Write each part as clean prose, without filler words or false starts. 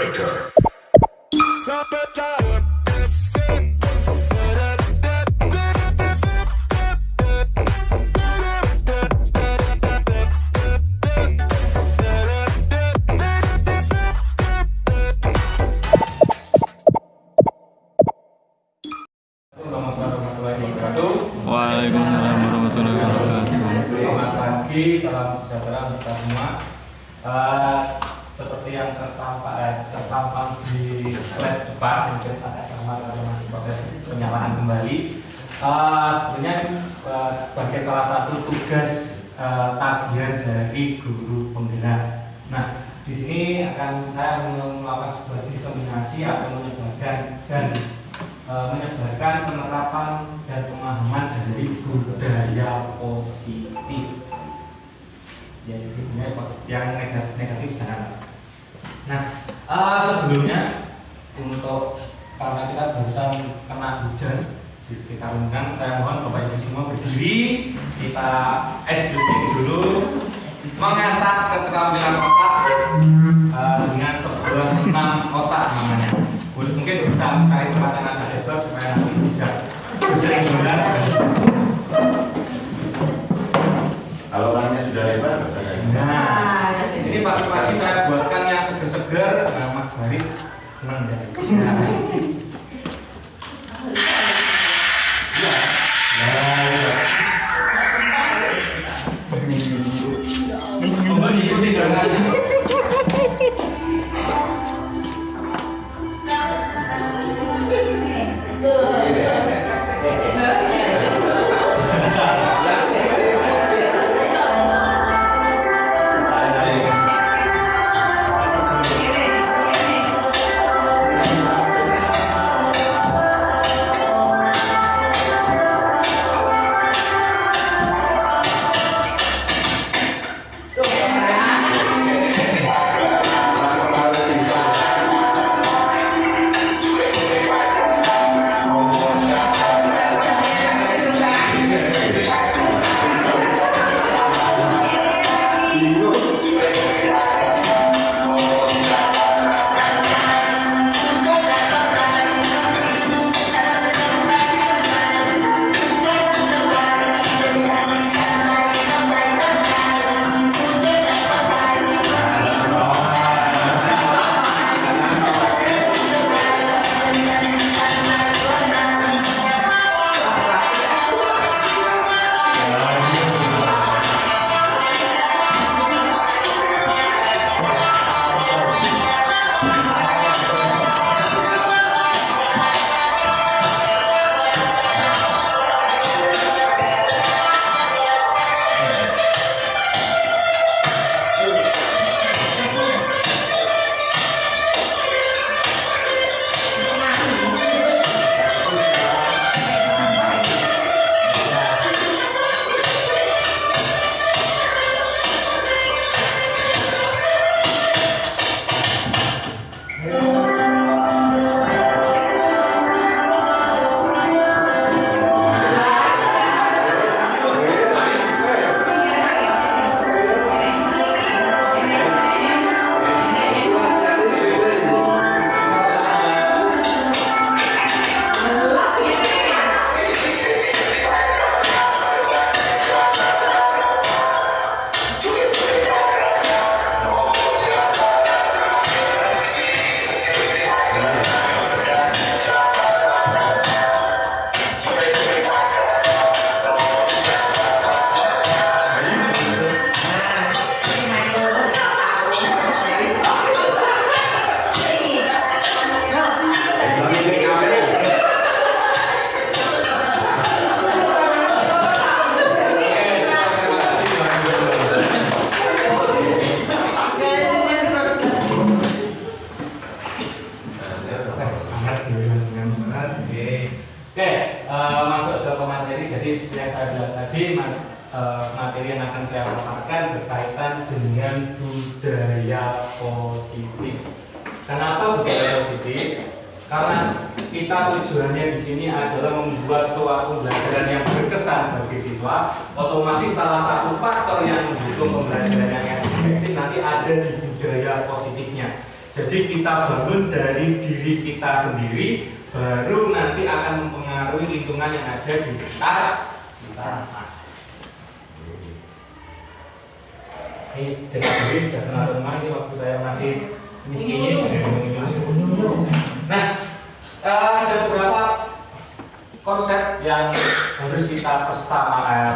Saboteur. Waalaikumsalam warahmatullahi wabarakatuh. Selamat pagi, salam sejahtera untuk kita semua. Seperti yang terpampang di slide depan, mungkin agak sama karena masih proses penyalahan kembali. Sebenarnya sebagai salah satu tugas tagihan dari guru penggerak. Nah, di sini saya melakukan sebuah diseminasi atau menyebarkan penerapan dan pemahaman dari budaya positif. Ya, jadi yang negatif jangan. Nah, sebelumnya untuk karena kita barusan kena hujan, kita undang, saya mohon Bapak Ibu semua berdiri, kita SBB dulu, mengasah keterampilan otak dengan sebuah senam otak namanya. Mungkin bisa cari tempat yang agak lebar supaya nanti bisa berjalan. Kalau orangnya sudah lebar, nah, ini pagi-pagi saya buatkan yang seger-seger. Mas Haris senang ya. Mohon ikuti gerakannya. Masuk ke pemateri. Jadi seperti yang saya bilang tadi, materi yang akan saya paparkan berkaitan dengan budaya positif. Kenapa budaya positif? Karena kita tujuannya di sini adalah membuat suatu pembelajaran yang berkesan bagi siswa. Otomatis salah satu faktor yang mendukung pembelajaran yang efektif nanti ada di budaya positifnya. Jadi kita bangun dari diri kita sendiri, baru nanti akan mempengaruhi lingkungan yang ada di sekitar kita. Ini jadi sudah kenal semua, ini waktu saya masih miskin. Nah, ada beberapa konsep yang harus kita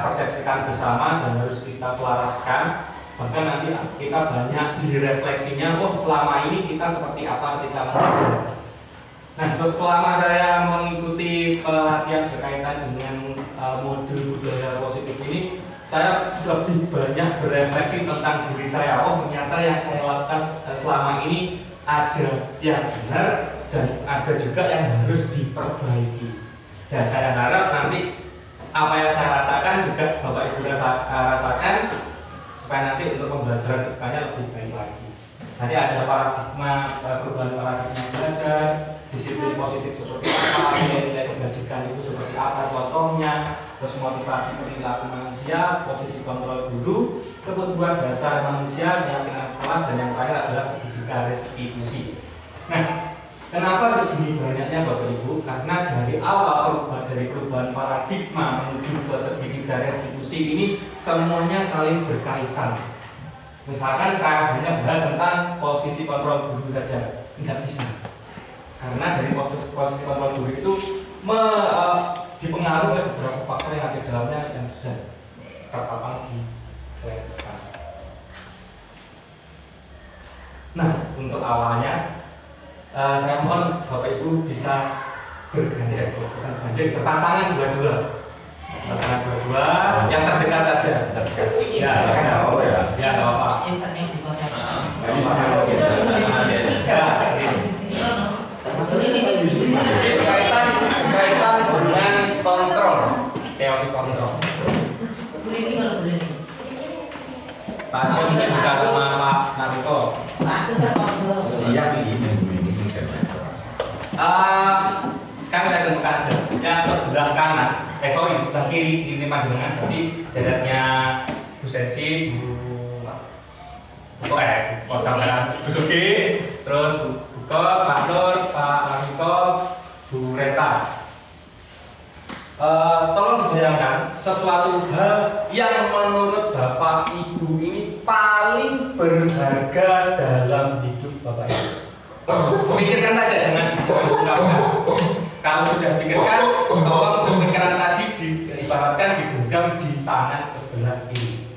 persepsikan bersama dan harus kita selaraskan. Bahkan nanti kita banyak direfleksinya, oh selama ini kita seperti apa ketika mengajar. Nah, selama saya mengikuti pelatihan berkaitan dengan modul budaya positif ini, saya lebih banyak berefleksi tentang diri saya. Oh, ternyata yang saya lakukan selama ini ada yang benar dan ada juga yang harus diperbaiki. Dan saya harap nanti apa yang saya rasakan juga Bapak Ibu rasakan, supaya nanti untuk pembelajaran kedepannya lebih baik lagi. Tadi ada perubahan paradigma belajar, disiplin positif seperti apa, nilai-nilai kebajikan itu seperti apa contohnya, terus motivasi perilaku manusia, posisi kontrol guru, kebutuhan dasar manusia, keyakinan kelas, dan yang terakhir adalah segitiga restitusi. Nah, kenapa segini banyaknya Bapak Ibu? Karena dari awal perubahan paradigma menuju ke segitiga restitusi ini semuanya saling berkaitan. Misalkan saya hanya bahas tentang posisi kontrol guru saja, tidak bisa. Karena dari posisi kontrol guru itu dipengaruhi oleh beberapa faktor yang ada di dalamnya yang sudah terpampang di slide depan. Nah, untuk awalnya saya mohon Bapak Ibu bisa bergandeng, berpasangan dua-dua. Pasangan dua-dua, yang terdekat saja. Ya, nggak apa-apa ya. Ya, nggak apa-apa. Berkaitan dengan kontrol, teori kontrol. Pak Ade mungkin bisa sama Pak Narito. Iya begini. Sekarang saya tentukan aja. Yang sebelah kanan, sebelah kiri ini panjenengan, berarti dadatnya Bu Sensi, Bu Sugi, terus Bu Kok, Pak Nur, Pak Narito, Bu Reta. Tolong dibayangkan sesuatu hal yang menurut Bapak Ibu ini paling berharga dalam hidup Bapak Ibu. Pikirkan saja, jangan diungkapkan. Kalau sudah pikirkan, tolong pemikiran tadi diibaratkan digenggam di tangan sebelah kiri.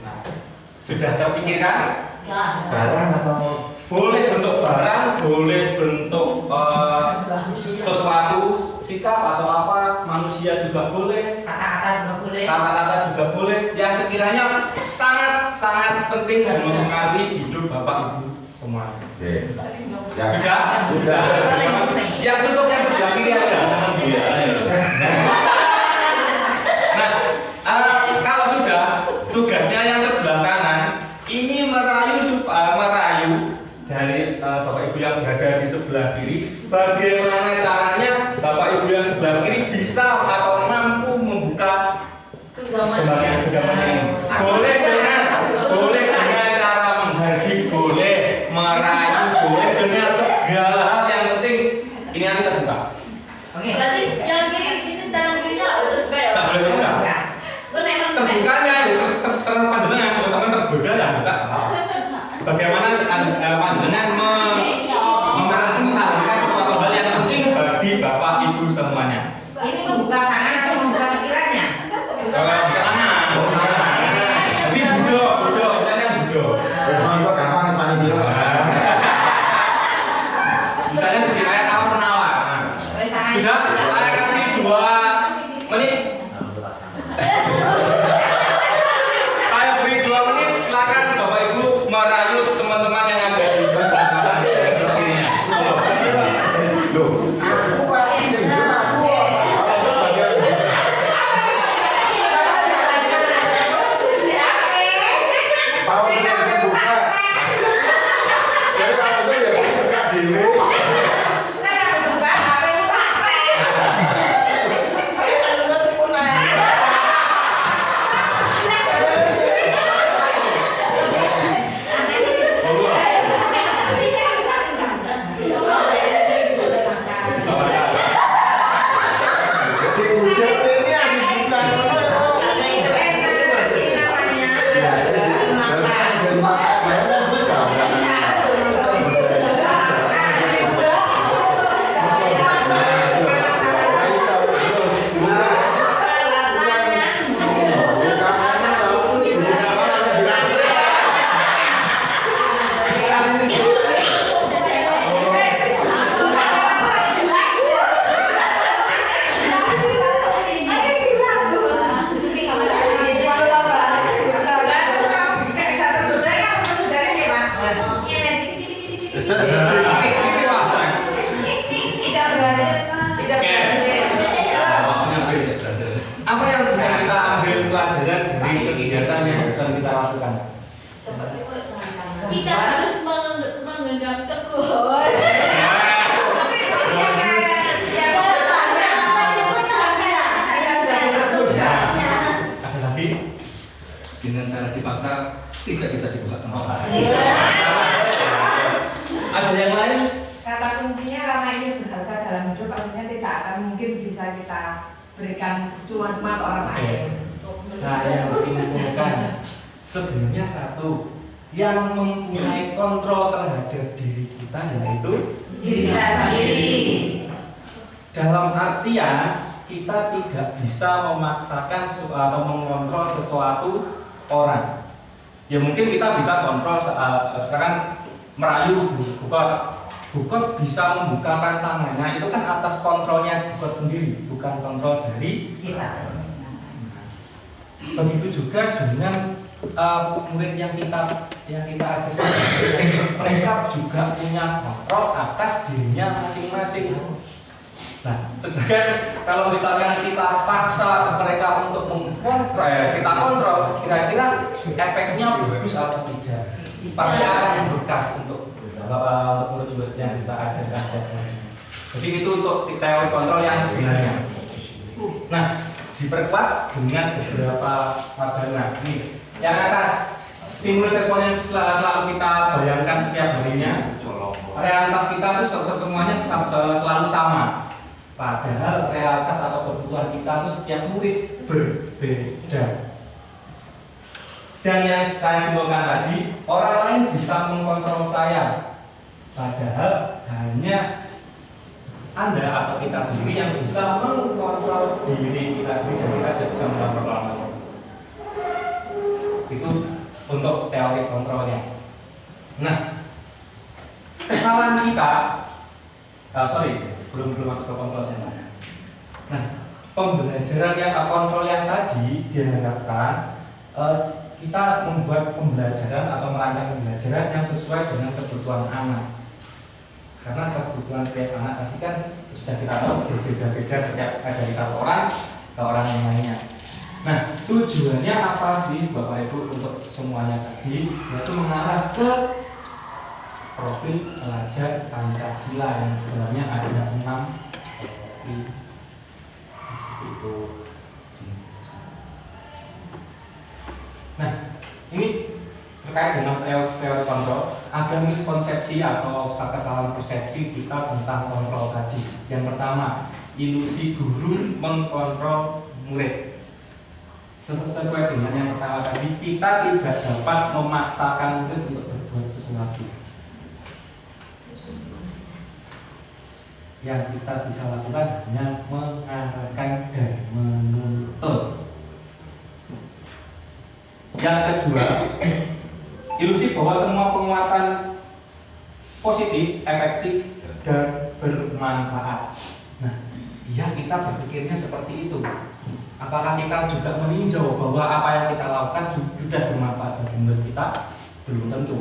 Nah, sudah terpikirkan? Barang atau Boleh bentuk barang, boleh bentuk sesuatu, sikap atau apa, manusia juga boleh, kata-kata juga boleh, yang sekiranya sangat penting dan mempengaruhi hidup Bapak Ibu semuanya. Sudah? Yang tutupnya sebelah kiri aja. Nah, kalau sudah, tugasnya yang sebelah kanan ini merayu dari Bapak Ibu yang berada di sebelah kiri, bagaimana caranya Bapak Ibu yang sebelah kiri bisa atau mampu membuka genggaman ini. Boleh dengan cara menghardik, boleh merayu, boleh dengan segala hal, yang penting ini nanti terbuka. Oke. Berarti yang kiri itu tangan kirinya harus terbuka ya? Tak boleh terbuka. Terbukanya terus panjenengan kalau sampai tergoda ya buka. Bagaimana panjenengan mempertahankan sesuatu hal yang penting Tidak berada. Tidak Apa yang bisa kita ambil pelajaran dari kegiatan yang sedang kita lakukan? Kita harus mengendam teguh. Ada lagi? Dengan cara dipaksa tidak bisa dibuka sama orang. Ada yang lain? Kata kuncinya karena ini berharga dalam hidup, artinya tidak akan mungkin bisa kita berikan cuma-cuma ke orang lain. Saya simpulkan sebenarnya satu yang mempunyai kontrol terhadap diri kita yaitu Diri kita sendiri. dalam artian kita tidak bisa memaksakan atau mengontrol sesuatu orang. Ya mungkin kita bisa kontrol misalkan merayu Bukot bisa membukakan tangannya, itu kan atas kontrolnya Bukot sendiri, bukan kontrol dari Kita. Begitu juga dengan murid yang kita ajar, mereka juga punya kontrol atas dirinya masing-masing. Nah, sedangkan kalau misalkan kita paksa mereka untuk mengkontrol, kita kontrol, kira-kira efeknya bagus atau tidak? Pasti akan membekas untuk murid-murid yang kita ajarkan setiap hari. Jadi itu untuk teori kontrol yang sebenarnya. Nah, diperkuat dengan beberapa warna. Nih, yang atas stimulus responden selalu kita bayangkan setiap harinya. Realitas kita itu semuanya selalu sama. Padahal realitas atau kebutuhan kita itu setiap murid berbeda. Dan yang saya simpulkan tadi, orang lain bisa mengkontrol saya. Padahal hanya Anda atau kita sendiri yang bisa mengkontrol diri kita sendiri, dan kita tidak bisa mengontrol orang lain. Itu untuk teori kontrolnya. Nah, kesalahan kita, belum masuk ke kontrolnya. Nah, pembelajaran yang kontrol yang tadi diharapkan kita membuat pembelajaran atau merancang pembelajaran yang sesuai dengan kebutuhan anak. Karena kebutuhan setiap anak tadi kan sudah kita tahu berbeda-beda setiap dari satu orang ke orang yang lainnya. Nah, tujuannya apa sih Bapak Ibu untuk semuanya tadi? Yaitu mengarah ke profil pelajar Pancasila yang sebenarnya ada 6 profil itu. Nah, ini terkait dengan teori kontrol, ada miskonsepsi atau kesalahan persepsi kita tentang kontrol tadi. Yang pertama, ilusi guru mengkontrol murid. Sesuai dengan yang pertama tadi, kita tidak dapat memaksakan murid untuk berbuat sesuatu. Yang kita bisa lakukan hanya mengarahkan dan menuntut. Yang kedua, ilusi bahwa semua penguatan positif, efektif, dan bermanfaat. Nah, ya kita berpikirnya seperti itu. Apakah kita juga meninjau bahwa apa yang kita lakukan sudah bermanfaat bagi murid kita? Belum tentu.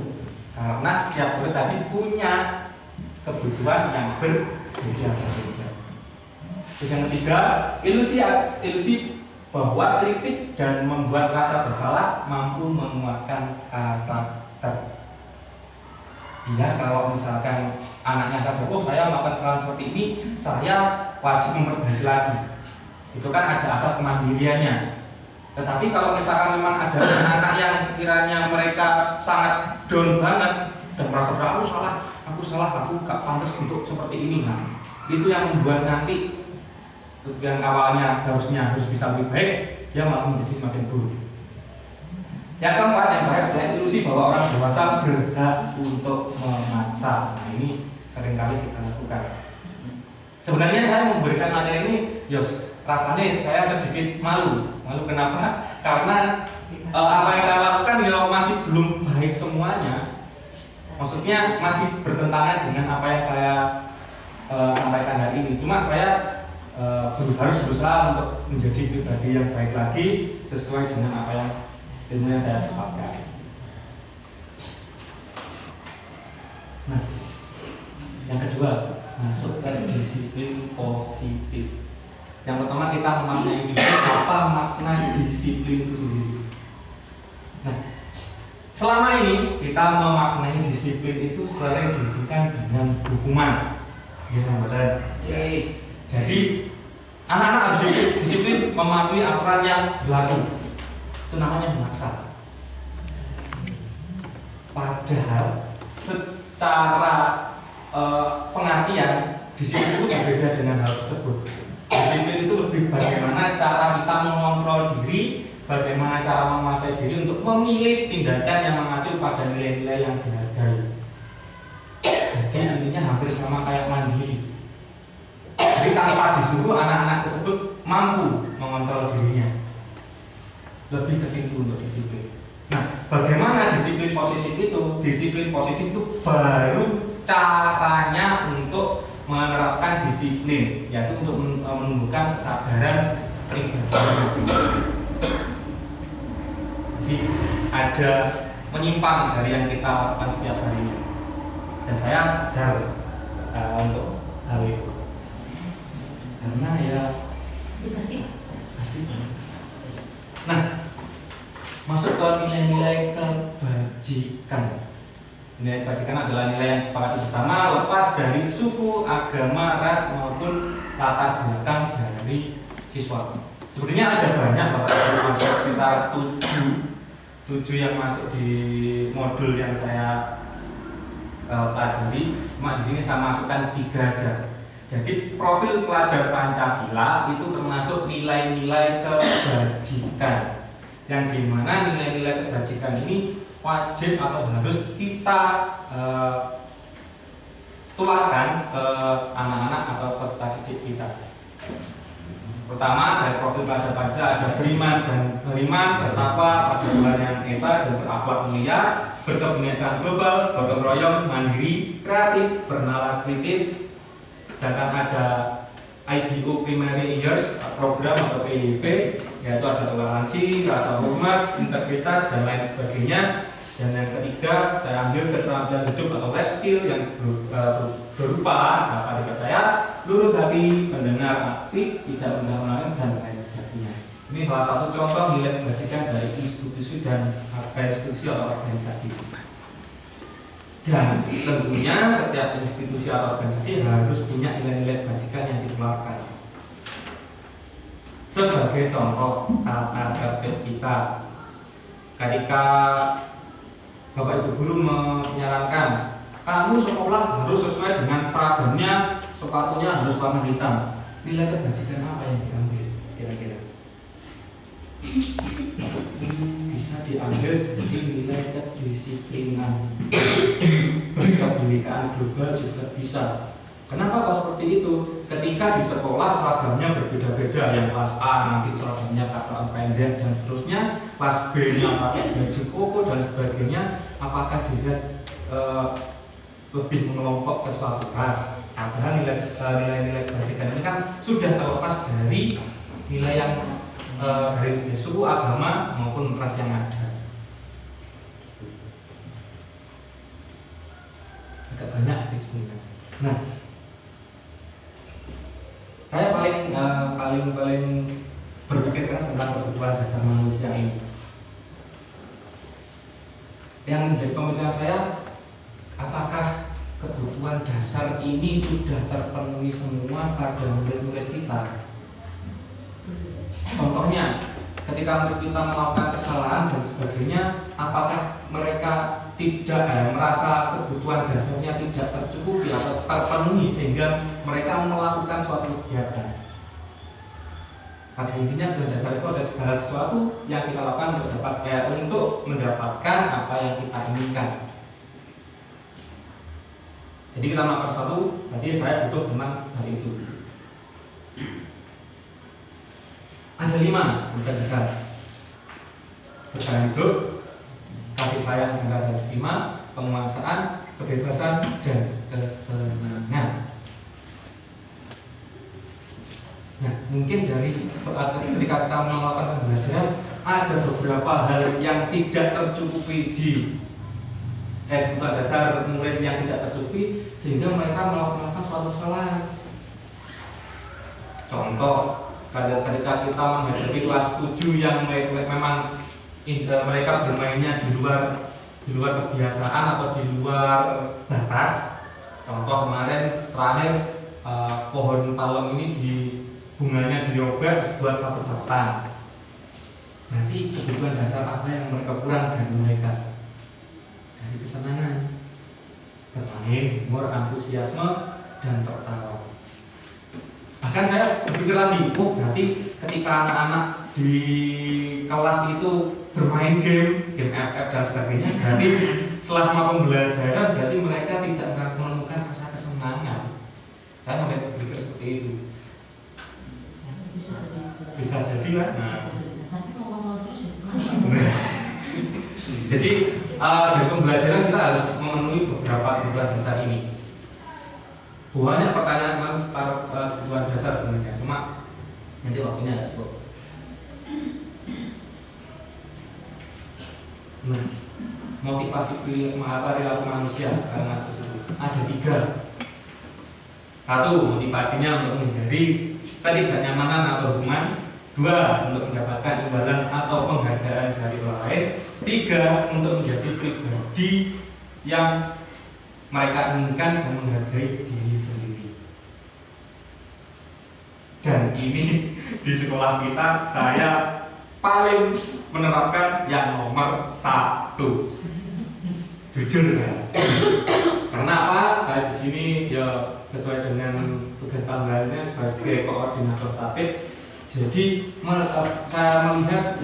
Karena setiap murid tadi punya kebutuhan yang berbeda-beda. Yang ketiga, ilusi bahwa kritik dan membuat rasa bersalah mampu menguatkan karakter. Iya, kalau misalkan anaknya sadar, oh saya melakukan kesalahan seperti ini, saya wajib memperbaiki lagi. Itu kan ada asas kemandiriannya. Tetapi kalau misalkan memang ada anak yang sekiranya mereka sangat down banget dan merasa aku salah, aku gak pantas untuk seperti ini. Nah, itu yang membuat nanti yang awalnya harus bisa lebih baik, dia malah menjadi semakin buruk. Yang keempat, yang terakhir adalah ilusi bahwa orang dewasa berhak untuk memaksa. Nah, ini seringkali kita lakukan. Sebenarnya saya memberikan materi ini, rasanya saya sedikit malu. Malu kenapa? Karena apa yang saya lakukan ya masih belum baik semuanya. Maksudnya masih bertentangan dengan apa yang saya sampaikan hari ini. Cuma saya harus berusaha untuk menjadi pribadi yang baik lagi sesuai dengan apa yang ilmu yang saya dapatkan. Nah, Yang kedua, masuk ke disiplin positif. Yang pertama kita memaknai dulu apa makna disiplin itu sendiri. Nah, selama ini kita memaknai disiplin itu sering dihubungkan dengan hukuman. Ya, betul. Jadi anak-anak harus disiplin mematuhi aturan yang berlaku. Itu namanya memaksa. Padahal secara pengertian disiplin itu berbeda dengan hal tersebut. Disiplin itu lebih bagaimana cara kita mengontrol diri, bagaimana cara menguasai diri untuk memilih tindakan yang mengacu pada nilai-nilai yang dihargai. Jadi intinya hampir sama kayak mandiri. Jadi tanpa disuruh anak-anak tersebut mampu mengontrol dirinya. Lebih ke situ untuk disiplin. Nah, bagaimana disiplin positif itu? Disiplin positif itu baru caranya untuk menerapkan disiplin, yaitu untuk menumbuhkan kesadaran pribadi masing-masing. Jadi ada menyimpang dari yang kita lakukan setiap harinya. Dan saya sadar untuk hal itu. Karena ya pasti. Nah, masuk ke nilai-nilai kebajikan. Nilai kebajikan adalah nilai yang disepakati bersama lepas dari suku, agama, ras maupun latar belakang dari siswa. Sebenarnya ada banyak Bapak Ibu, masuk sekitar 7 yang masuk di modul yang saya pelajari. Cuma di sini saya masukkan 3 aja. Jadi profil pelajar Pancasila itu termasuk nilai-nilai kebajikan, yang dimana nilai-nilai kebajikan ini wajib atau harus kita tularkan ke anak-anak atau peserta didik kita. Pertama, dari profil pelajar Pancasila ada beriman, bertakwa, pada Tuhan Yang Esa, dan berakhlak mulia, berkebinekaan global, gotong royong, mandiri, kreatif, bernalar kritis. Sedangkan ada IBO Primary Years program atau PIP, yaitu ada toleransi, rasa hormat, integritas, dan lain sebagainya. Dan yang ketiga, saya ambil keterampilan hidup atau life skill yang berupa apa dekat saya, lurus hati, mendengar aktif, tidak mengulangi, dan lain sebagainya. Ini salah satu contoh nilai kebajikan dari institusi dan institusi atau organisasi. Dan tentunya setiap institusi atau organisasi harus punya nilai-nilai kebajikan yang dikeluarkan. Sebagai contoh tata tertib kita, ketika Bapak Ibu guru menyarankan kamu sekolah harus sesuai dengan seragamnya, sepatunya harus warna hitam. Nilai kebajikan apa yang diambil kira-kira? Bisa diambil dari nilai kedisiplinan. Berkebinekaan global juga bisa. Kenapa kok seperti itu? Ketika di sekolah seragamnya berbeda-beda, yang kelas A nanti seragamnya kata pendek dan seterusnya, kelas B-nya pakai baju koko dan sebagainya, apakah dilihat lebih mengelompok ke suatu kelas? Padahal nilai-nilai kebajikan ini kan sudah terlepas dari nilai yang dari suku, agama maupun ras yang ada. Agak banyak sebenarnya. Nah, saya paling berpikir keras tentang kebutuhan dasar manusia ini. Yang menjadi pemikiran saya, apakah kebutuhan dasar ini sudah terpenuhi semua pada murid-murid kita? Contohnya, ketika murid kita melakukan kesalahan dan sebagainya, apakah mereka tidak merasa kebutuhan dasarnya tidak tercukupi atau terpenuhi sehingga mereka melakukan suatu kegiatan? Pada intinya kebutuhan dasar itu ada segala sesuatu yang kita lakukan untuk mendapatkan apa yang kita inginkan. Jadi kita melakukan sesuatu, berarti saya butuh tentang hal itu. Ada 5 kebutuhan dasar: bertahan hidup, kasih sayang yang rasa diterima, penguasaan, kebebasan, dan kesenangan. Nah, mungkin dari ketika kita melakukan pembelajaran, ada beberapa hal yang tidak tercukupi di kebutuhan dasar murid yang tidak tercukupi sehingga mereka melakukan suatu kesalahan. Contoh, ketika kita menghadapi kelas 7 yang memang mereka bermainnya di luar kebiasaan atau di luar batas. Contoh kemarin terakhir pohon palem ini bunganya dirobek buat sabet-sabetan. Nanti kebutuhan dasar apa yang mereka kurang dari mereka? Dari kesenangan, bermain, humor, antusiasme, dan tertawa. Bahkan saya berpikir lagi, berarti ketika anak-anak di kelas itu bermain game FF dan sebagainya, berarti selama pembelajaran berarti mereka tidak menemukan rasa kesenangan. Saya mulai berpikir seperti itu. Bisa jadi kan? Nah. Jadi dari pembelajaran kita harus memenuhi beberapa kebutuhan dasar ini. Banyak pertanyaan memang sekitar kebutuhan dasar sebenarnya, cuma nanti waktunya nggak cukup. Nah, motivasi perilaku manusia sekarang masuk ke situ ada 3. 1, motivasinya untuk menghindari ketidaknyamanan atau hubungan. 2, untuk mendapatkan imbalan atau penghargaan dari orang lain. 3, untuk menjadi pribadi yang mereka inginkan dan menghargai diri sendiri. Dan ini di sekolah kita saya paling menerapkan yang nomor 1. Jujur saya. Karena apa? Saya di sini ya sesuai dengan tugas tambahannya sebagai koordinator tatib. Jadi saya melihat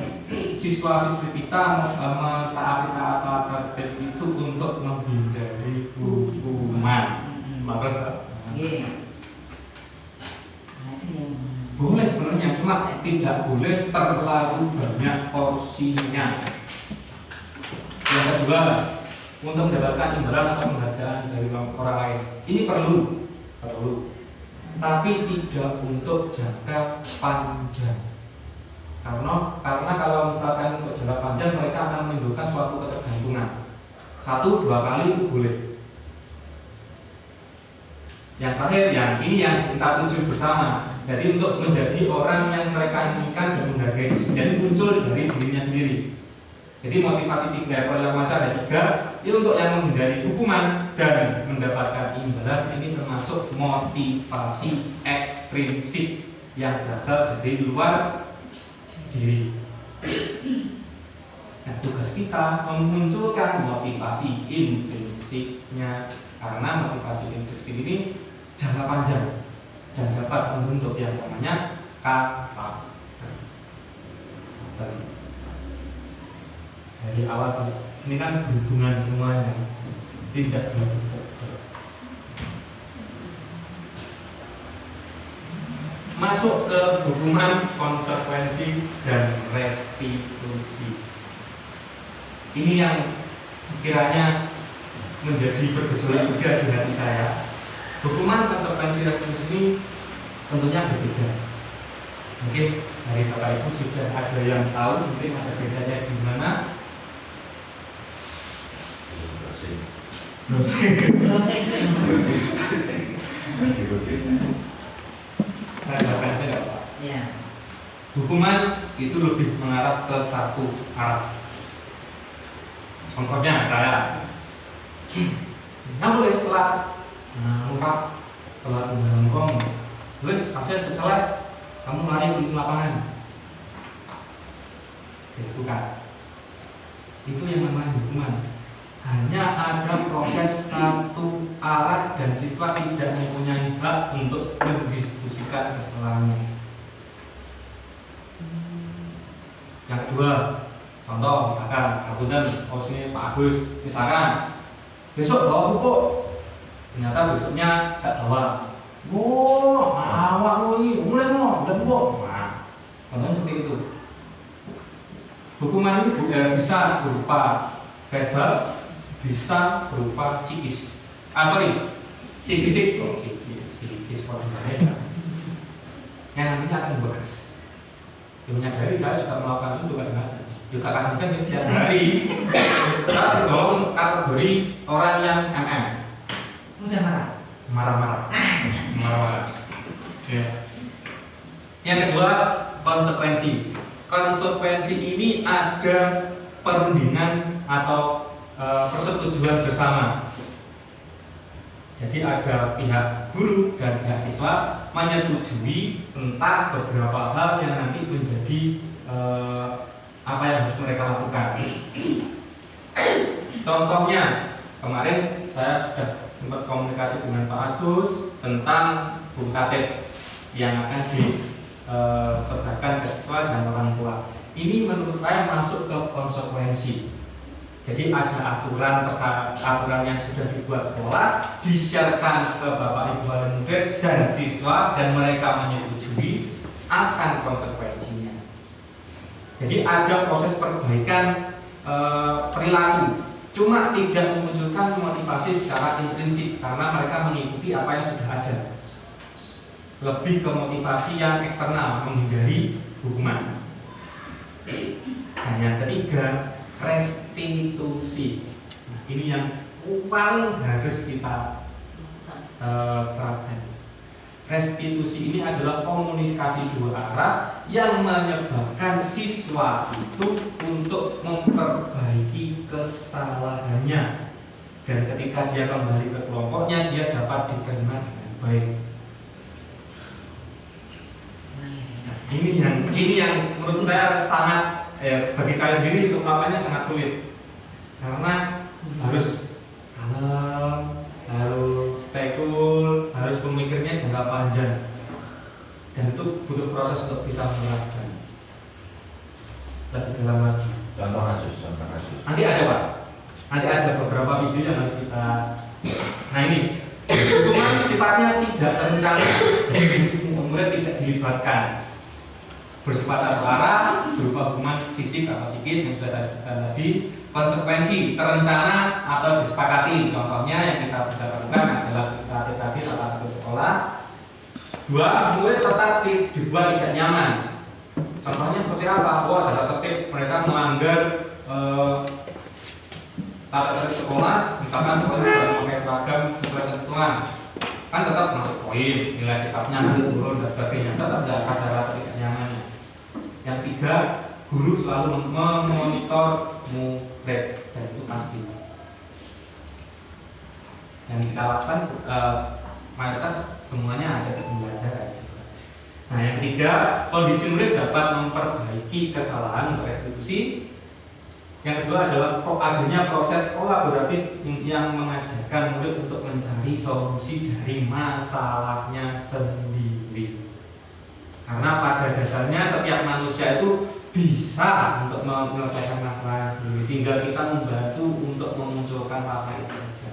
siswa-siswi kita mentaati tatib itu untuk menghindari hukuman. Bagus. Boleh sebenarnya, cuma tidak boleh terlalu banyak porsinya. Yang kedua, untuk mendapatkan imbalan atau penghargaan dari orang lain, ini perlu, tapi tidak untuk jangka panjang. Karena kalau misalkan untuk jangka panjang mereka akan menimbulkan suatu ketergantungan. 1-2 kali itu boleh. Yang terakhir, ini yang kita tuju bersama. Jadi untuk menjadi orang yang mereka inginkan dan menghargai itu sendiri muncul dari dirinya sendiri. Jadi motivasi 3 yang masa ada 3. Ini untuk yang menghindari hukuman dan mendapatkan imbalan. Ini termasuk motivasi ekstrinsik yang berasal dari luar diri. Nah, tugas kita memunculkan motivasi intrinsiknya, karena motivasi intrinsik ini jangka panjang dan dapat membentuk yang namanya karakter. Dari awal sampai sini kan berhubungan semuanya, tidak berhubungan. Masuk ke hukuman, konsekuensi, dan restitusi. Ini yang kiranya menjadi bergejolak juga di hati saya. Hukuman, konsekuensi, restitusi ini tentunya berbeda. Mungkin dari Bapak Ibu sudah ada yang tahu, mungkin ada bedanya di mana. Hukuman itu lebih mengarah ke satu arah. Contohnya saya, nggak boleh telat, telat mengganggu, terus hasil setelah kamu lari ke lapangan, bukan. Itu yang namanya hukuman. Hanya ada proses satu arah dan siswa tidak mempunyai hak untuk mendiskusikan kesalahannya. Yang kedua, contoh misalkan sini Pak Agus, misalkan besok bawa pupuk, ternyata besoknya tak bawa. Awak ini mulai udah pupuk. Nah, contohnya seperti itu. Hukuman ini bisa berupa verbal, bisa berupa psikis. Psikis. Yang nantinya akan bekas. Yang menyadari saya juga melakukan itu kadang-kadang. juga kadang-kadang setiap hari. Kita tergolong kategori orang yang Mudah marah. marah-marah. Ya. Yang kedua, konsekuensi. Konsekuensi ini ada perundingan atau persetujuan bersama. Jadi ada pihak guru dan pihak siswa menyetujui tentang beberapa hal yang nanti menjadi apa yang harus mereka lakukan. Contohnya, kemarin saya sudah sempat komunikasi dengan Pak Agus tentang buku tatip yang akan disertakan ke siswa dan orang tua. Ini menurut saya masuk ke konsekuensi. Jadi ada aturan yang sudah dibuat sekolah, di-sharekan ke Bapak Ibu wali murid dan siswa, dan mereka menyetujui akan konsekuensinya. Jadi ada proses perbaikan perilaku, cuma tidak memunculkan motivasi secara intrinsik karena mereka mengikuti apa yang sudah ada. Lebih ke motivasi yang eksternal, menghindari hukuman. Nah, yang ketiga, restitusi. Nah, ini yang paling harus kita terapkan. Restitusi ini adalah komunikasi dua arah yang menyebabkan siswa itu untuk memperbaiki kesalahannya, dan ketika dia kembali ke kelompoknya dia dapat diterima dengan baik. Nah, ini yang menurut saya sangat bagi saya sendiri untuk melakukannya sangat sulit karena harus kalem, harus stay cool, harus memikirnya jangka panjang, dan itu butuh proses untuk bisa menerapkan lebih dalam lagi. Contoh kasus. Nanti ada Pak, nanti ada beberapa video yang harus kita. Nah ini hukuman sifatnya tidak terencana, jadi murid tidak dilibatkan, bersifat satu arah, berupa hukuman fisik atau psikis yang sudah saya sebutkan tadi. Konsekuensi terencana atau disepakati. Contohnya yang kita bisa lakukan adalah kita tadi tata tertib sekolah. Dua, murid tetap dibuat tidak nyaman. Contohnya seperti apa? Oh, tata tertib mereka melanggar tata tertib sekolah, misalkan murid tidak memakai seragam sesuai ketentuan, kan tetap masuk poin, nilai sikapnya nanti turun dan sebagainya, tetap ada rasa tidak nyamannya. Yang tiga, guru selalu memonitor murid, dan itu pasti. Yang kita lakukan mayoritas semuanya ada di pembelajaran. Nah, yang ketiga, kondisi murid dapat memperbaiki kesalahan untuk restitusi. Yang kedua adalah adanya proses kolaboratif yang mengajarkan murid untuk mencari solusi dari masalahnya sendiri. Karena pada dasarnya setiap manusia itu bisa untuk menyelesaikan masalah sendiri, tinggal kita membantu untuk memunculkan masalah itu saja.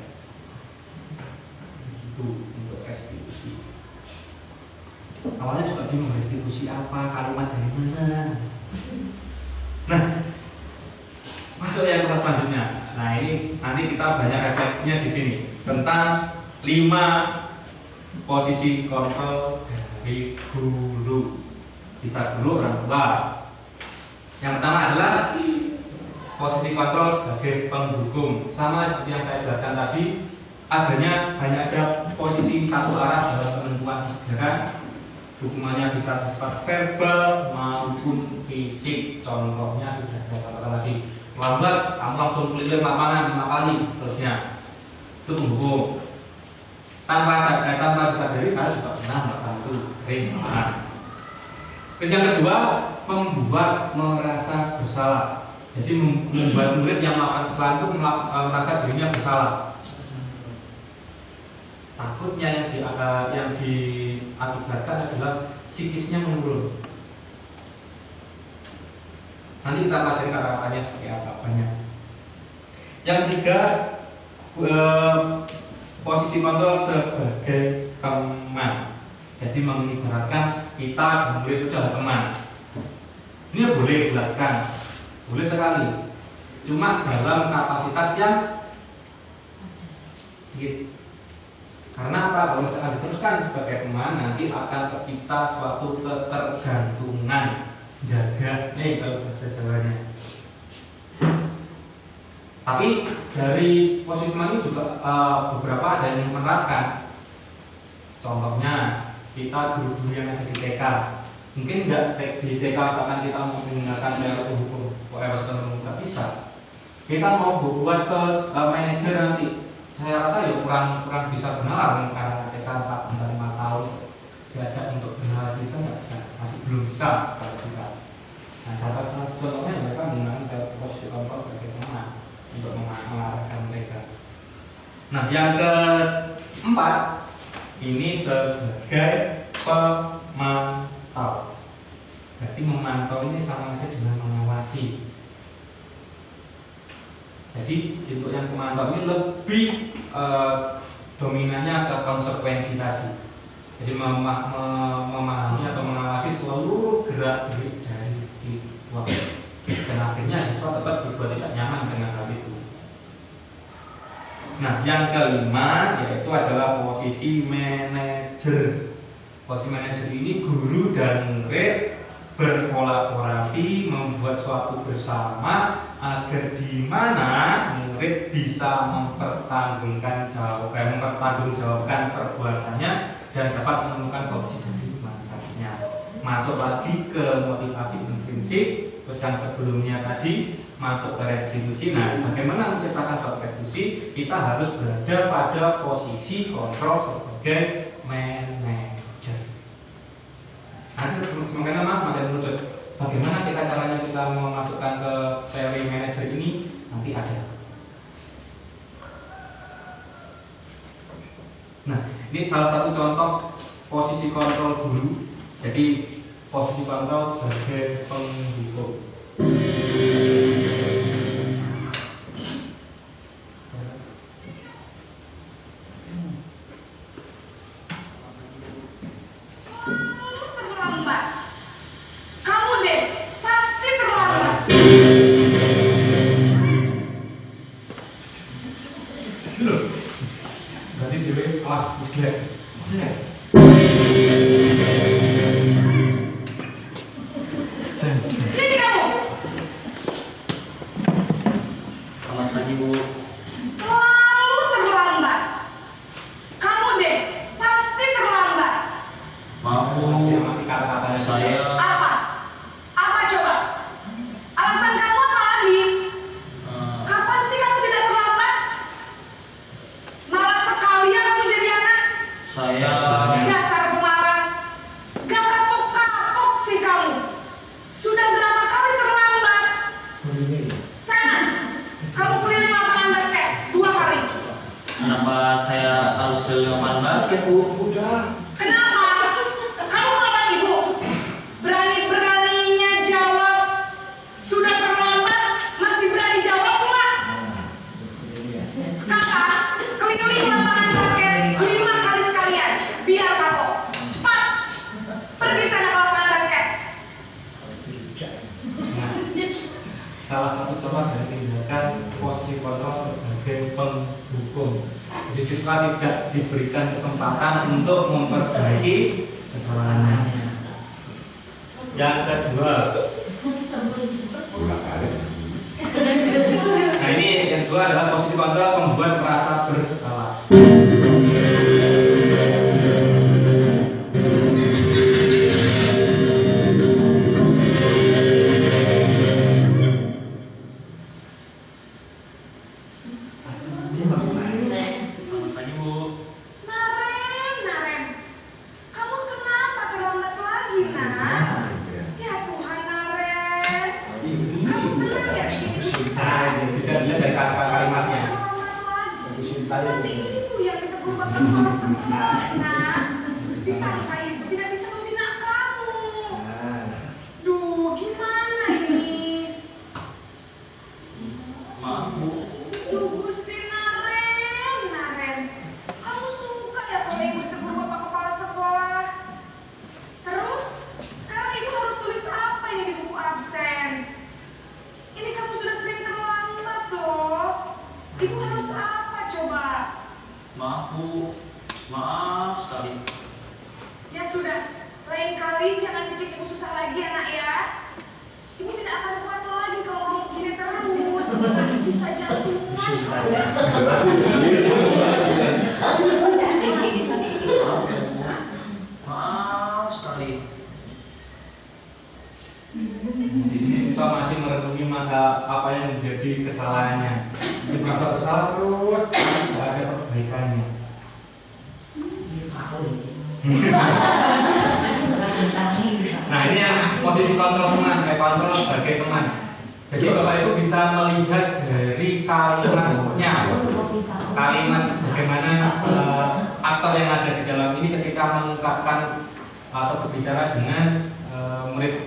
Itu untuk restitusi. Awalnya juga bingung restitusi apa, kalimat dari mana. Nah, masuk yang kelas selanjutnya. Nah, ini nanti kita banyak refleksinya di sini tentang 5 posisi kontrol dari guru. Bisa guru, orang tua. Yang pertama adalah posisi kontrol sebagai penghukum. Sama seperti yang saya jelaskan tadi, hanya ada posisi satu arah dalam penentuan kebijakan. Hukumannya bisa bersifat verbal maupun fisik. Contohnya sudah saya katakan tadi, lambat kamu langsung keliling lapangan 5 kali, seterusnya. Itu penghukum. Tanpa disadari saya juga pernah melakukan itu, sering melakukan. Terus yang kedua, membuat merasa bersalah. Jadi membuat murid yang melakukan kesalahan itu merasa dirinya bersalah. Takutnya yang diakibatkan adalah psikisnya menurun. Nanti kita pelajari kata-katanya seperti apa banyak. Yang ketiga, posisi kontrol sebagai teman. Jadi mengibaratkan kita dan murid itu adalah teman. Ini boleh dilakukan, boleh sekali. Cuma dalam kapasitas yang sedikit. Karena apa? Kalau misalkan diteruskan sebagai teman, nanti akan tercipta suatu ketergantungan. Jaga nih kalau bahasa Jawanya. Tapi dari posisi ini juga beberapa ada yang menerapkan. Contohnya kita guru-guru yang ada di TK, mungkin nggak di TK bahkan kita mau menggunakan teori hukum, nggak bisa. Kita mau buat ke manajer nanti, saya rasa ya kurang bisa benar karena TK 4-5 tahun diajak untuk benar bisa nggak bisa, masih belum bisa kalau bisa. Nah, contohnya mereka menggunakan posisi kontrol sebagai teman untuk mengarahkan mereka. Nah, yang keempat ini sebagai pemantau. Berarti memantau ini sama saja dengan mengawasi. Jadi untuk yang pemantau ini lebih dominannya ke konsekuensi tadi. Jadi memahami atau mengawasi seluruh gerak-gerik dari siswa. Dan akhirnya siswa tetap dibuat tidak nyaman dengan hal itu. Nah, yang kelima yaitu adalah posisi manajer. Posisi manajer ini guru dan murid berkolaborasi membuat suatu bersama agar di mana murid bisa mempertanggungjawabkan perbuatannya dan dapat menemukan solusi dari masalahnya. Masuk lagi ke motivasi intrinsik, terus yang sebelumnya tadi masuk ke restitusi. Nah, bagaimana menciptakan suatu restitusi? Kita harus berada pada posisi kontrol sebagai manajer. Nah, semakin lama semakin merucut. Bagaimana caranya kita memasukkan ke teori manajer ini? Nanti ada. Nah, ini salah satu contoh posisi kontrol guru. Jadi posisi kontrol sebagai penghukum. Terlambat. Kamu deh, pasti terlambat. Loh, berarti dewe kelas 3. Sini kamu. Selamat pagi, Bu. Selalu terlambat. Kamu deh, pasti terlambat. Maaf, Bu. Kata-katanya Saya Apa? Apa coba? Alasan kamu apa lagi? Kapan sih kamu tidak terlambat? Malas sekali ya kamu jadi anak. saya Dasar pemalas. Gak kapok-kapok sih kamu. Sudah berapa kali terlambat? Sana, kamu keliling lapangan basket 2 kali. kenapa saya harus keliling lapangan basket, Bu? Kenapa? Kamu melawan ibu. Berani-beraninya jawab. Sudah terlambat, masih berani jawab pula. Kakak, keliling lapangan basket 5 kali sekalian. Biar kapok. Cepat. Pergi sana ke lapangan basket. Nah, salah satu contoh dari tindakan posisi kontrol sebagai penghukum. Jadi siswa tidak diberikan kesempatan untuk memperbaiki kesalahannya. Yang kedua, nah ini yang kedua adalah posisi kontrol membuat merasa bersalah. Selamat pagi, Bu. Naren. Kamu kenapa terlambat lagi, nak? Ya Tuhan, Naren. Kamu senang ya? Nah, bisa dilihat dari kata kalimatnya. Nanti ibu yang ditegur bapak kepala sekolah, nak. Disangka ibu tidak bisa membina kamu. Duh, gimana ini? Maaf, Bu. Duh, Gusti Naren. Kamu suka ya kalau ibu ditegur bapak kepala sekolah? Terus, sekarang ibu harus tulis apa ini di buku absen? Ini kamu sudah sering terlambat loh. Ibu harus apa coba? Maaf, Bu. Maaf sekali. Ya sudah, lain kali jangan bikin ibu susah lagi ya nak ya. Ibu tidak akan kuat lagi kalau kamu begini terus. Bisa jantungan. Maaf sekali. Di sini siswa masih merenungi maka apa yang menjadi kesalahannya. Dia merasa bersalah terus, tidak ada perbaikannya. Nah ini yang posisi kontrol teman, kayak kontrol sebagai teman. Jadi Bapak Ibu bisa melihat dari kalimatnya, kalimat bagaimana aktor yang ada di dalam ini ketika mengungkapkan atau berbicara dengan murid.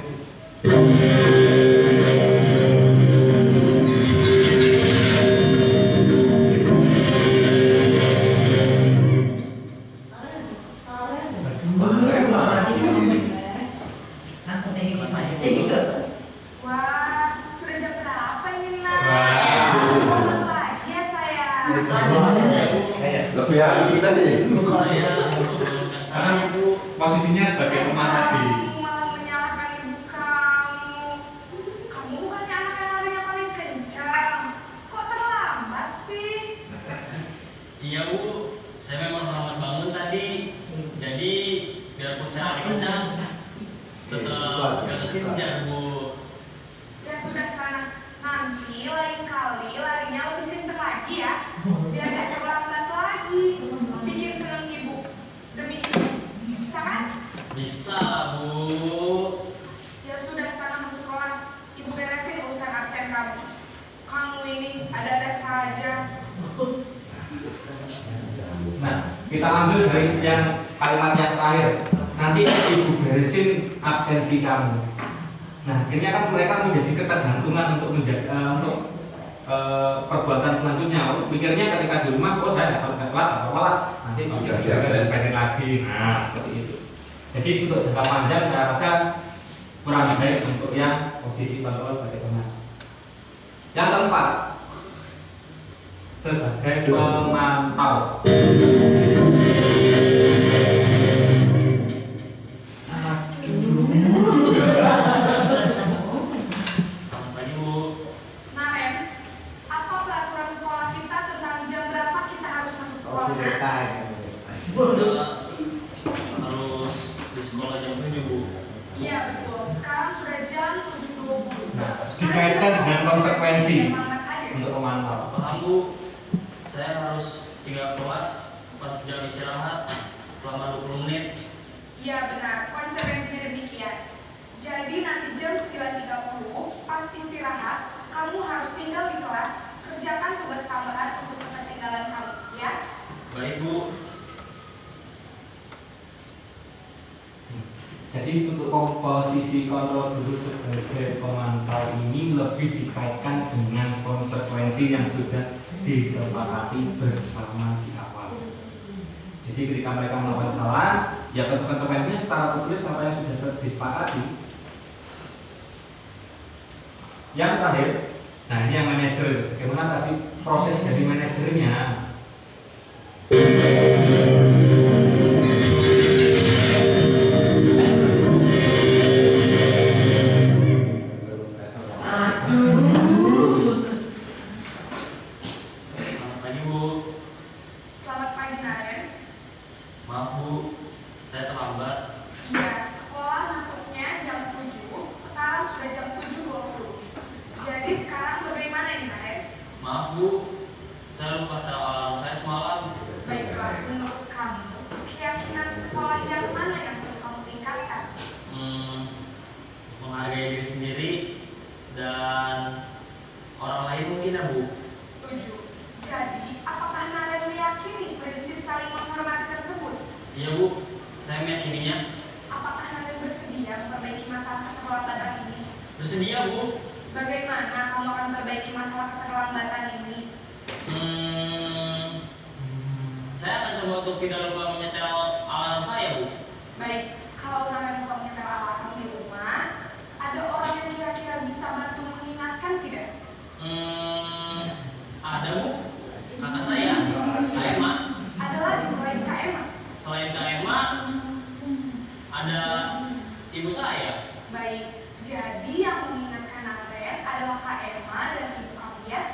Wah, sudah jam berapa ini, Nak? Wah. Bangun lagi ya, sayang. Lebih halus kita nih. Saya Karena posisinya sebagai teman tadi. Kamu malah menyalahkan ibu kamu. Kamu bukannya anak yang larinya paling kencang. Kok terlambat sih? Iya Bu, saya memang terlambat bangun tadi. Jadi biarpun saya lari kencang, tetap gak kejar Bu. Ya sudah sana. Nanti lain kali larinya lebih kencang lagi ya. Biar gak terlambat lagi. Bikin seneng ibu. Demi ibu. Bisa kan? Bisa Bu. Ya sudah sana masuk kelas. Ibu beresin urusan absen kamu. Kamu ini ada-ada saja. Nah, kita ambil dari yang kalimat yang terakhir. Nanti ibu beresin absensi kamu. Nah, akhirnya kan mereka menjadi ketergantungan untuk perbuatan selanjutnya. Pikirnya ketika di rumah, oh saya dapat telat atau apalah, nanti bisa diberesin lagi. Nah, seperti itu. Jadi untuk jangka panjang saya rasa kurang baik untuk yang posisi kontrol sebagai teman. Yang keempat, sebagai pemantau. Selamat pagi Bu. Nah, Ren, apa peraturan sekolah kita tentang jam berapa kita harus masuk sekolah? Kita harus di sekolah jam 7 Bu. Iya betul. Sekarang sudah jam 7.20. Nah, dikaitkan dengan konsekuensi untuk memantau. Paham Bu, saya harus tinggal kelas pas jam istirahat selama 20 menit. Iya benar. Konsekuensinya demikian. Jadi nanti jam 9.30 pas istirahat, kamu harus tinggal di kelas, kerjakan tugas tambahan untuk ketinggalan kamu, ya? Baik Bu. Jadi untuk posisi kontrol dulu sebagai pemantau ini lebih dikaitkan dengan konsekuensi yang sudah disepakati bersama di awal. Jadi ketika mereka melakukan kesalahan, ya konsekuensinya secara tertulis apa yang sudah disepakati. Yang terakhir, nah ini yang manajer. Bagaimana tadi proses dari manajernya? Selamat pagi Bu. Selamat pagi, Naren. Maaf Bu, saya terlambat. Ya, sekolah masuknya jam 7, sekarang sudah jam 7.20. Jadi sekarang bagaimana ini, Naren? Maaf Bu, saya lupa setel alarm saya semalam. Baiklah, menurut kamu, keyakinan sekolah yang mana yang perlu kamu tingkatkan? Menghargai diri sendiri dan orang lain mungkin ya Bu. Setuju. Jadi, apakah Naren meyakini prinsip saling menghormati tersebut? Iya Bu, saya meyakininya. Apakah Naren bersedia memperbaiki masalah keterlambatan ini? Bersedia Bu. Bagaimana kamu akan memperbaiki masalah keterlambatan ini? Saya akan coba untuk tidak lupa menyetel alarm saya Bu. Baik, kalau Naren lupa menyetel alarm di rumah, ada orang yang kira-kira bisa bantu mengingatkan tidak? Ada Bu, kakak saya, Kak Emma. Ada lagi selain Kak Emma? Selain Kak Emma, ada ibu saya. Baik, jadi yang mengingatkan Naren adalah Kak Emma dan ibu kamu ya?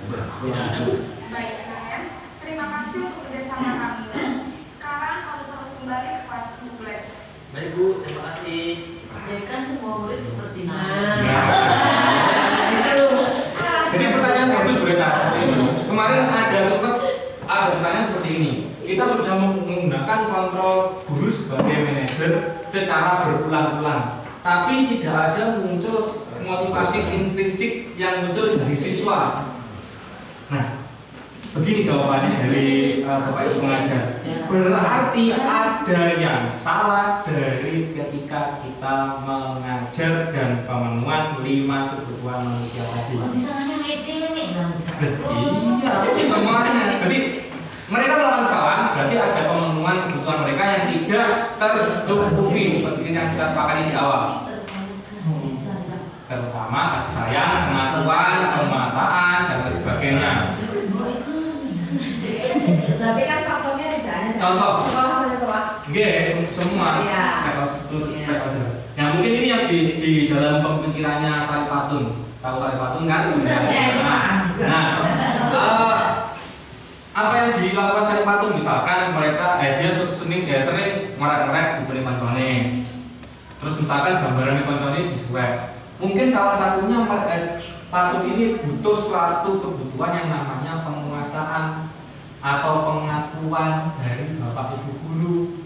Tidak ada, Bu. Baik, Ren. Terima kasih untuk kerjasama kami. Sekarang kamu harus kembali ke kelas bulan. Baik, Bu. Terima kasih. Ya kan semua murid seperti ini. Jadi pertanyaan bagus berita seperti ini. Kemarin ada pertanyaan seperti ini. Kita sudah menggunakan kontrol guru sebagai manajer secara berulang-ulang, tapi tidak ada muncul motivasi intrinsik yang muncul dari siswa. Nah, begini jawabannya dari Bapak Ibu pengajar. Berarti ada yang salah dari ketika kita mengajar dan pemenuhan 5 kebutuhan manusia tadi. Oh, di sananya ngece nih. Iya, ini semuanya. Jadi mereka melakukan kesalahan, berarti ada pemenuhan kebutuhan mereka yang tidak tercukupi seperti yang kita sepakati di awal. Terutama kasih sayang, pengakuan, pemaksaan dan lain sebagainya. Tapi kan faktornya tidak ada. Contoh. Sekolah boleh Pak. Semua. Iya. Nah mungkin ini yang di dalam pemikirannya Saripatun. Tahu Saripatun kan sebenarnya. Nah, apa yang dilakukan Saripatun, misalkan mereka dia sering ngorek-ngorek dibeli koncone. Terus misalkan gambaran koncone di swab. Mungkin salah satunya Patun ini butuh suatu kebutuhan yang namanya penguasaan atau pengakuan dari Bapak Ibu guru.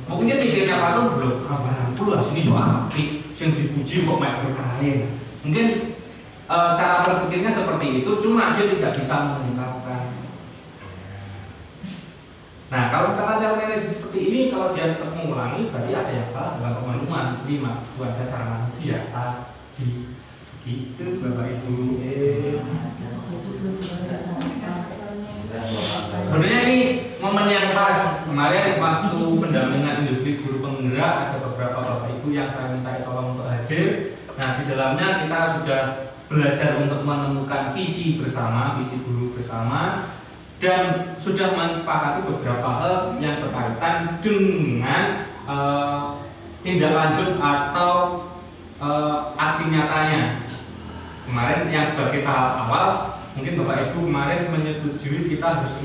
Mungkin mikirnya Patun belum gambaran pula sini yo apik, sing dipuji kok mek berkain. Mungkin cara berpikirnya seperti itu, cuma dia tidak bisa mengungkapkan. Nah, kalau misalkan cara analisis seperti ini, kalau dia tetap mengulangi, berarti ada yang salah dalam pemenuhan 5 kebutuhan dasar manusia tadi. Gitu, Bapak Ibu. Sebenarnya ini momen yang pas. Kemarin waktu pendampingan industri guru penggerak, ada beberapa Bapak Ibu yang saya minta tolong untuk hadir. Nah, di dalamnya kita sudah belajar untuk menemukan visi bersama, visi guru bersama, dan sudah menyepakati beberapa hal yang berkaitan dengan tindak lanjut atau aksi nyatanya. Kemarin yang sebagai tahap awal, mungkin Bapak Ibu kemarin menyetujui kita harus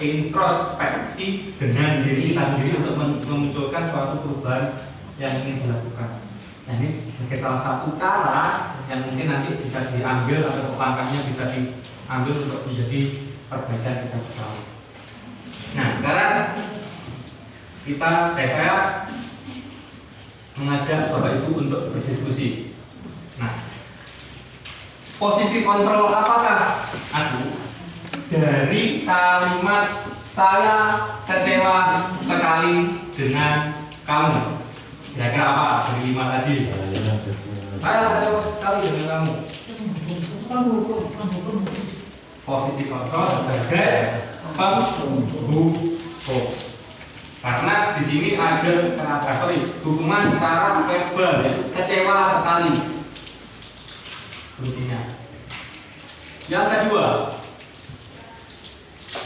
introspeksi dengan diri kita sendiri untuk memunculkan suatu perubahan yang ingin dilakukan. Nah, ini sebagai salah satu cara yang mungkin nanti bisa diambil atau langkahnya bisa diambil untuk menjadi perbaikan kita bersama. Nah, sekarang saya mengajak Bapak Ibu untuk berdiskusi. Nah, posisi kontrol apakah dari kalimat saya kecewa sekali dengan kamu? Kira-kira apa dari 5 tadi? Saya kecewa sekali dengan kamu. Posisi kontrol sebagai penghukum. Karena di sini ada hubungan secara verbal, ya, kecewa sekali. Intinya. Yang kedua,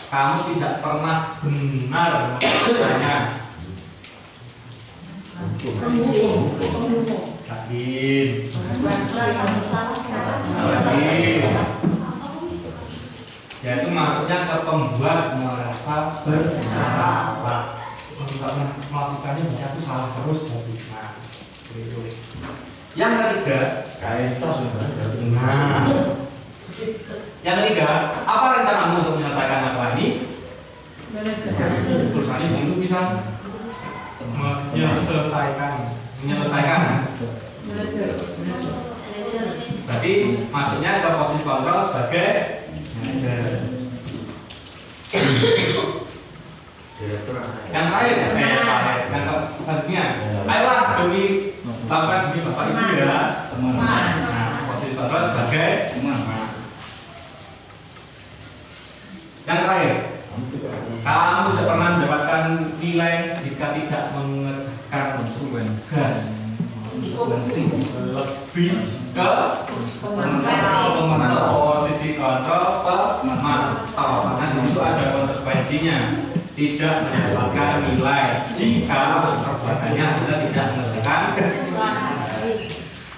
kamu tidak pernah benar mengajarnya. Yaitu maksudnya ke pembuat merasa bersalah. Kalau melakukannya bisa aku salah terus berarti. Nah, itu. Yang ketiga, yang ketiga, apa rencanamu untuk menyelesaikan masalah ini? Perusahaan ini untuk bisa menyelesaikan. Berarti maksudnya ke posisi kontrol sebagai manajer. Yang terakhir, yang selanjutnya, ayolah demi Bapak Ibu ya. Nah, posisi kontrol sebagai teman. Yang terakhir, kamu tidak pernah mendapatkan nilai jika tidak mengerjakan tugas. Lebih ke posisi kontrol pemantau, karena di situ ada konsekuensinya. Tidak mendapatkan nilai jika perbuatannya adalah tidak mengerjakan.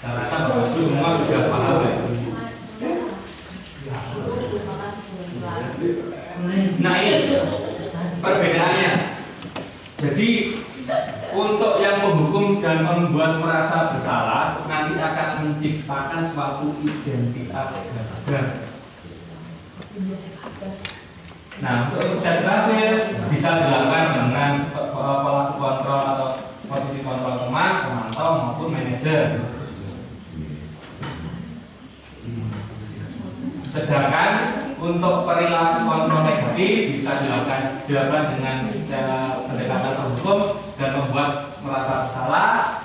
Saya rasa Bapak Ibu semua sudah paham ya. perbedaannya. Jadi untuk yang menghukum dan membuat merasa bersalah nanti akan menciptakan suatu identitas ganda. Nah, untuk itu sudah berhasil bisa dilakukan dengan pelaku kontrol atau posisi kontrol teman, pemantau maupun manajer. Sedangkan untuk perilaku kontrol negatif bisa dilakukan dengan pendekatan terhukum dan membuat merasa bersalah.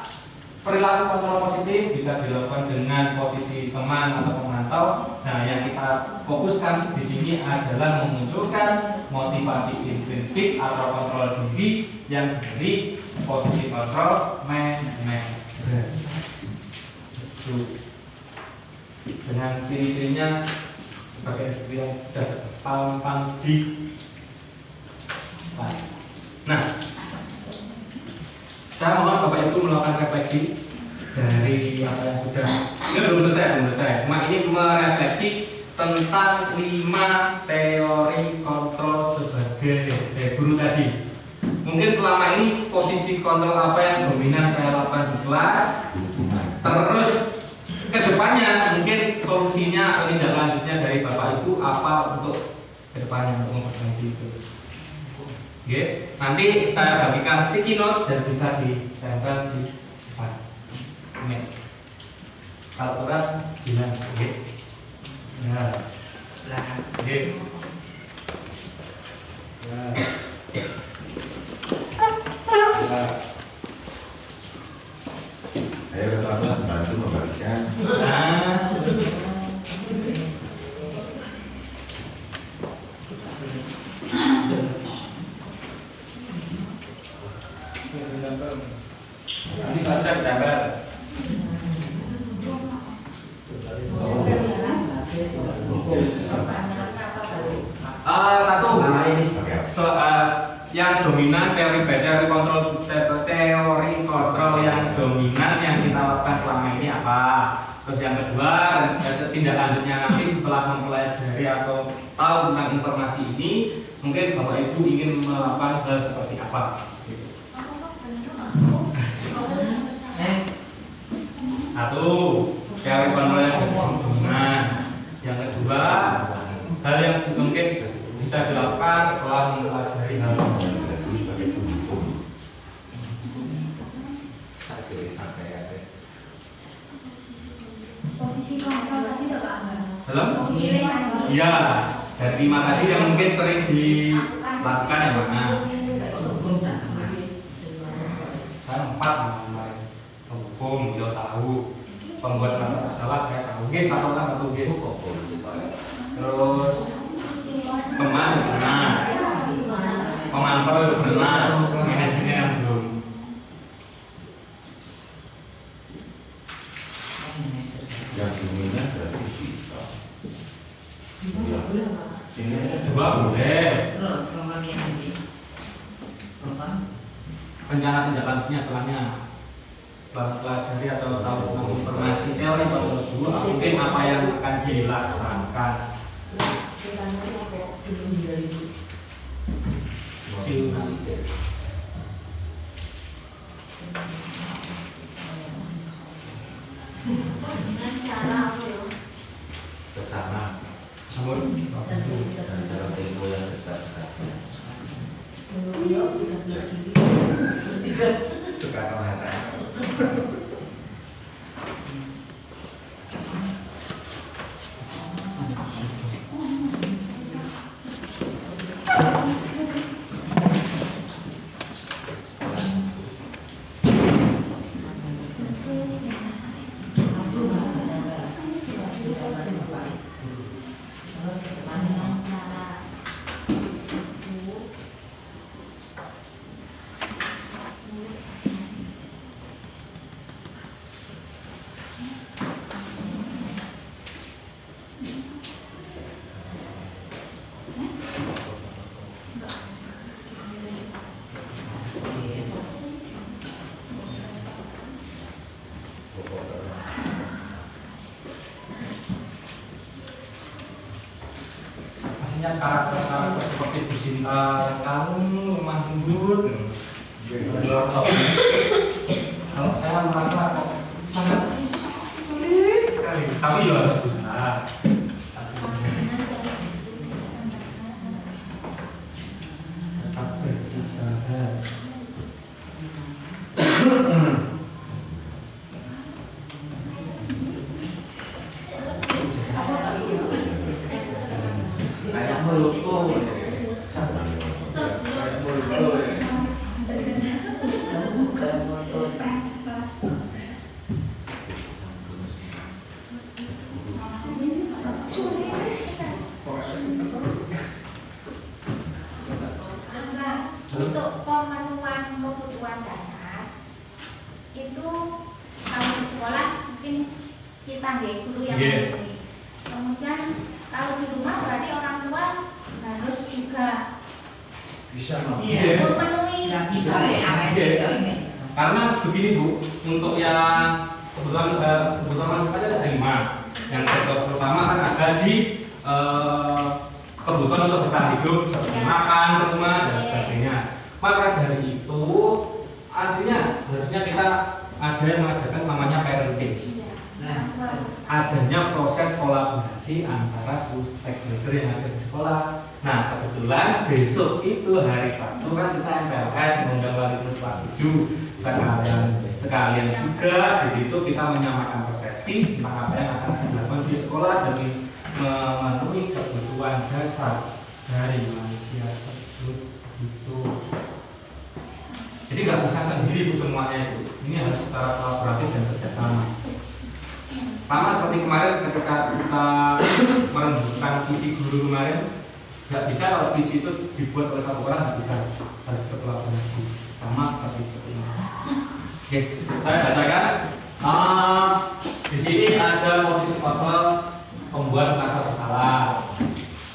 Perilaku kontrol positif bisa dilakukan dengan posisi teman atau pemantau. Nah, yang kita fokuskan di sini adalah memunculkan motivasi intrinsik atau kontrol diri yang dari posisi kontrol manajer. Dengan ciri-cirinya sebagai seperti yang sudah tampang di. Nah, saya mohon Bapak Ibu melakukan refleksi dari apa yang sudah. Ini belum selesai. Cuma ini merefleksi tentang 5 teori kontrol sebagai guru tadi. Mungkin selama ini posisi kontrol apa yang dominan saya lakukan di kelas. Terus kedepannya mungkin solusinya atau tindak lanjutnya dari Bapak Ibu apa untuk kedepannya untuk memperbaiki itu. Oke, nanti saya bagikan sticky note dan bisa ditempel di depan. Ini. Kalau kurang bilang, oke. Nah, silakan. Oke. Nah. Ayo teman-teman bantu membagikan. Nah. Nanti pasti ada gambar. Satu. Nah, ini sebagai apa? Yang dominan teori kontrol yang dominan yang kita lakukan selama ini apa? Terus yang kedua, tindak lanjutnya nanti setelah mempelajari atau tahu tentang informasi ini, mungkin Bapak Ibu ingin melakukan hal seperti apa? Satu, teori kontrol yang dominan. Yang kedua, hal yang mungkin bisa dilakukan setelah mempelajari hal Posisi kontrol tadi udah Pak? dalam? Iya, dari 5 tadi yang mungkin sering dilakukan yang mana? Saya 4 kemarin. Penghukum, dia tahu. Pembuat rasa bersalah saya tahu. Oke, satu orang satu gitu kok. Terus teman benar, pemantau benar, manajernya yang belum. Yang dominan berarti sisa. Dua boleh. Terus kemudian nanti apa? Rencana tindak lanjutnya setelahnya pelajari atau tahu tentang informasi teori kontrol dua mungkin apa yang akan dilaksanakan. Sesama Namun dan dalam tempo yang sesuai. Suka mengatakan. punya karakter-karakter seperti Bu Sinta yang kalem, lemah lembut. Kalau saya merasa kok sangat sulit sekali, tapi ya harus berusaha. Tetap berusaha. Kayak mulutku. Untuk pemenuhan kebutuhan dasar itu kalau di sekolah mungkin kita guru yang memenuhi. Kemudian kalau di rumah berarti orang tua harus juga Bisa memenuhi. Karena begini Bu, untuk yang kebetulan saja ada 5. Yang pertama kan ada di kebutuhan untuk bertahan hidup seperti makan, rumah dan sebagainya. Maka dari itu aslinya harusnya kita ada yang mengadakan namanya parenting. Adanya proses kolaborasi antara seluruh stakeholder yang ada di sekolah. Nah kebetulan besok itu hari Sabtu kan kita MPLS mengundang wali murid kelas 7 sekalian juga di situ kita menyamakan persepsi tentang apa yang akan dilakukan di sekolah demi memenuhi kebutuhan dasar dari manusia tersebut itu. Jadi nggak bisa sendiri Bu semuanya itu. Ini harus secara kolaboratif dan kerjasama. Sama seperti kemarin ketika kita merembukkan visi guru kemarin, nggak bisa kalau visi itu dibuat oleh satu orang, nggak bisa, harus berkolaborasi. Sama seperti ini. Oke, saya bacakan. Di sini ada posisi kontrol pembuat merasa bersalah,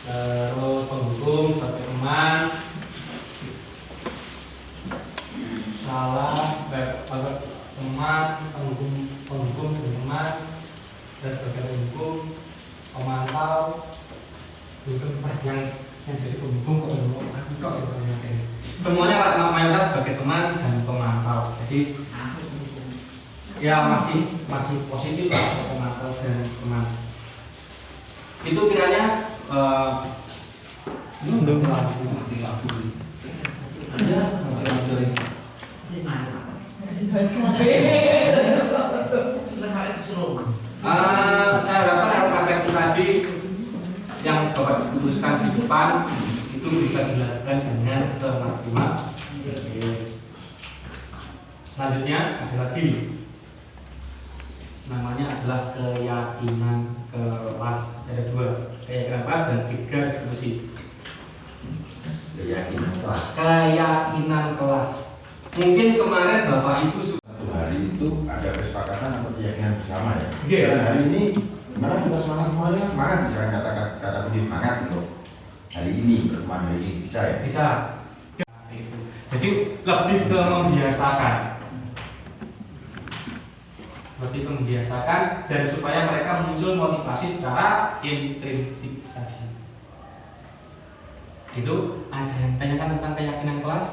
terus penghukum sebagai teman, salah teman, penghukum teman, dan sebagai penghukum, pemantau, yang jadi penghukum kok sebenarnya ini. Semuanya mayoritas sebagai teman dan pemantau. Jadi ya masih positif lah pemantau dan teman. Itu kiranya ini belum mati lampu. Ada saya harapkan refleksi tadi yang Bapak putuskan di depan itu bisa dilakukan dengan semaksimal. Selanjutnya ada lagi, namanya adalah keyakinan kelas. Ada 2, keyakinan kelas dan 3 diskusi. Keyakinan kelas. Mungkin kemarin Bapak Ibu satu hari itu ada kesepakatan atau keyakinan bersama ya. Iya. Dan hari ini gimana kita semangat semuanya? Semangat, jangan kata kunci semangat untuk hari ini, pertemuan hari ini bisa ya? Bisa. Jadi lebih ke membiasakan. Dan supaya mereka muncul motivasi secara intrinsik tadi. Itu ada yang tanyakan tentang keyakinan kelas?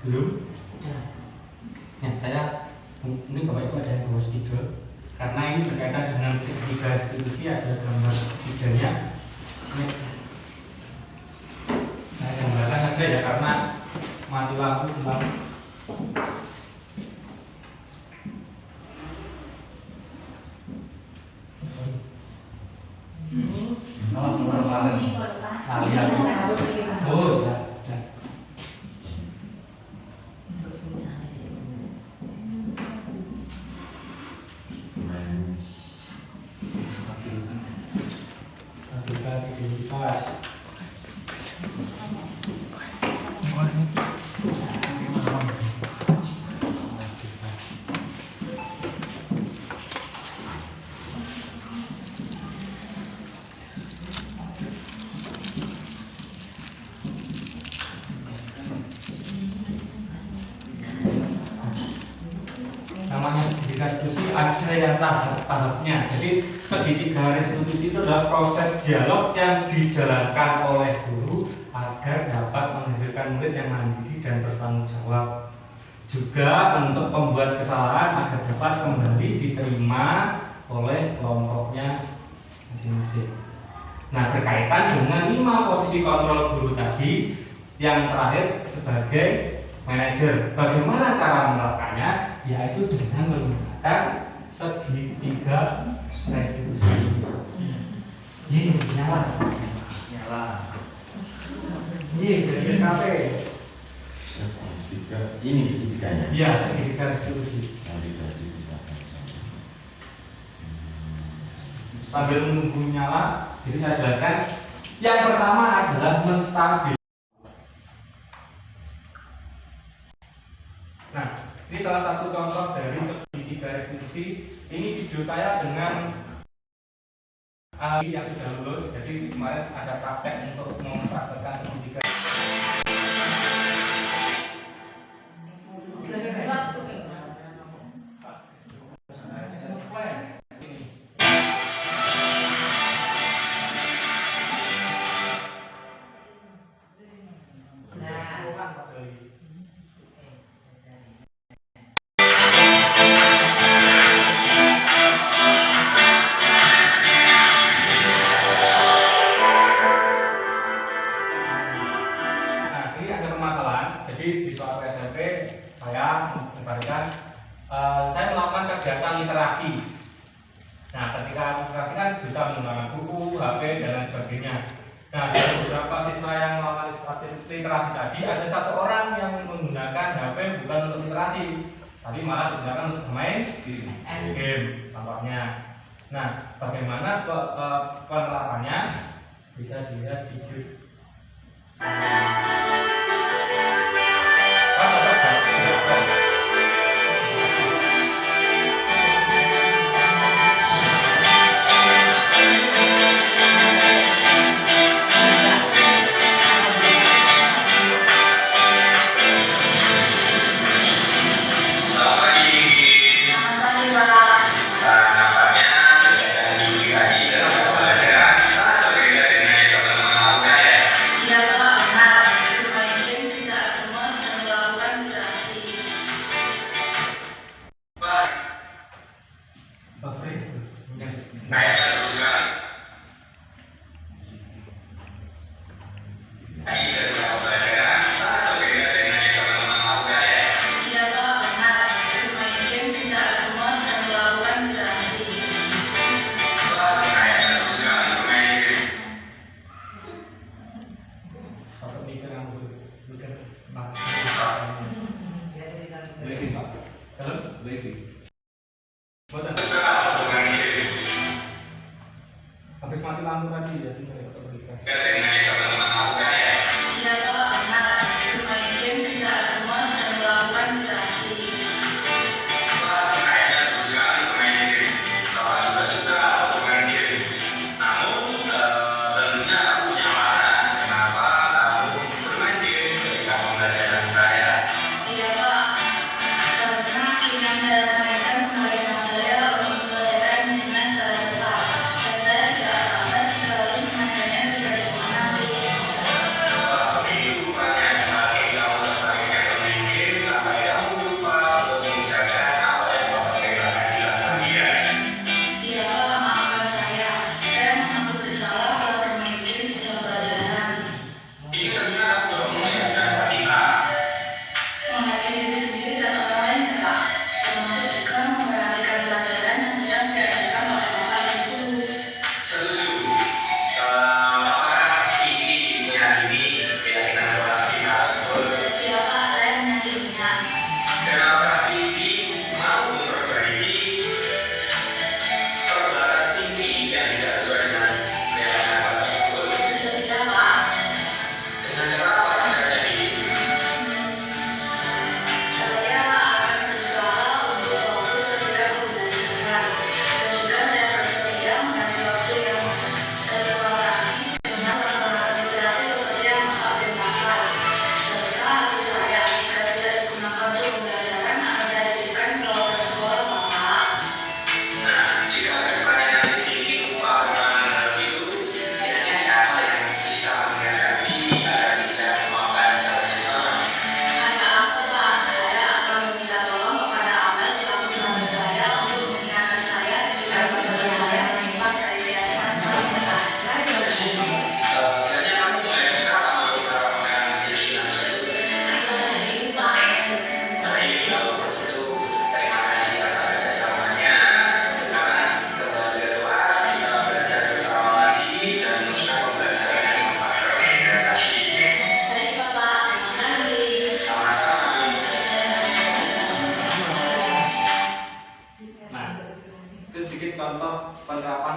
Belum? Ya, saya mungkin Bapak Ibu ada yang bawa spidol karena ini berkaitan dengan segitiga institusi, ada gambar segitiganya. Saya gambarkan saja ya karena mati lampu kembali. Kalian sudah. Identitas. Namanya identitas diskusi ada yang tahap-tahapnya. Jadi segitiga restitusi itu adalah proses dialog yang dijalankan oleh guru agar dapat menghasilkan murid yang mandiri dan bertanggung jawab. Juga untuk pembuat kesalahan agar dapat kembali diterima oleh kelompoknya masing-masing. Nah, berkaitan dengan 5 posisi kontrol guru tadi, yang terakhir sebagai manajer. Bagaimana cara menerapkannya? Yaitu dengan menggunakan segitiga restitusi. Ini nyala. Ini jadi SKP. Ini segitiganya. Iya, segitiga restitusi. Sambil menunggu nyala, jadi saya jelaskan. Yang pertama adalah menstabil. Nah, ini salah satu contoh dari segitiga restitusi. Ini video saya dengan ahli yang sudah lulus. Jadi kemarin ada praktek untuk mempraktekkan segitiga. Jadi di suatu SMP saya memberikan saya melakukan kegiatan literasi. Nah, ketika literasi kan bisa menggunakan buku, HP dan lain sebagainya. Nah, dari beberapa siswa yang melakukan literasi tadi ada satu orang yang menggunakan HP bukan untuk literasi, tapi malah digunakan untuk bermain game tampaknya. Nah, bagaimana penerapannya? Bisa dilihat video.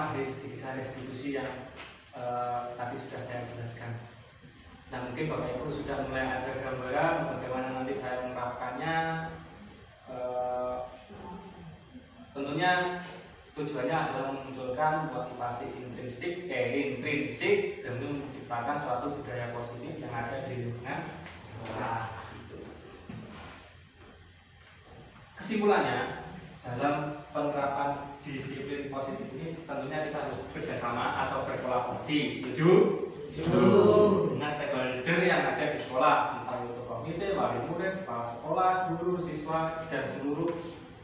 pertama dari segi restitusi yang tadi sudah saya jelaskan. Nah mungkin Bapak Ibu sudah mulai ada gambaran bagaimana nanti saya menerapkannya. Tentunya tujuannya adalah memunculkan motivasi intrinsik demi menciptakan suatu budaya positif yang ada di lingkungan sekolah. Kesimpulannya, dalam penerapan disiplin positif ini tentunya kita harus bekerjasama atau berkolaborasi. Setuju? Dengan stakeholder yang ada di sekolah, entah itu komite, wali murid, kepala sekolah, guru, siswa, dan seluruh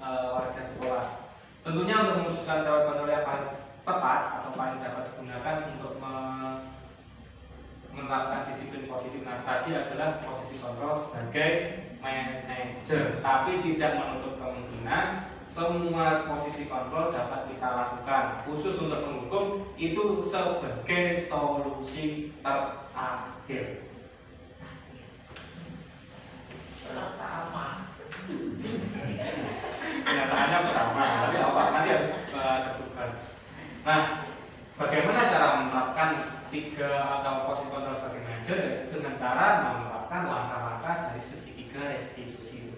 warga sekolah. Tentunya untuk memutuskan teori yang paling tepat atau paling dapat digunakan untuk menerapkan disiplin positif tadi adalah posisi kontrol sebagai manajer, tapi tidak menutup kemungkinan semua posisi kontrol dapat kita lakukan, khusus untuk menghukum itu sebagai solusi terakhir. Kenyataannya pertama, tapi apa nanti harus terbuka. Nah, bagaimana cara menerapkan 3 atau posisi kontrol sebagai manajer? Dengan cara menerapkan langkah-langkah dari segitiga restitusi itu.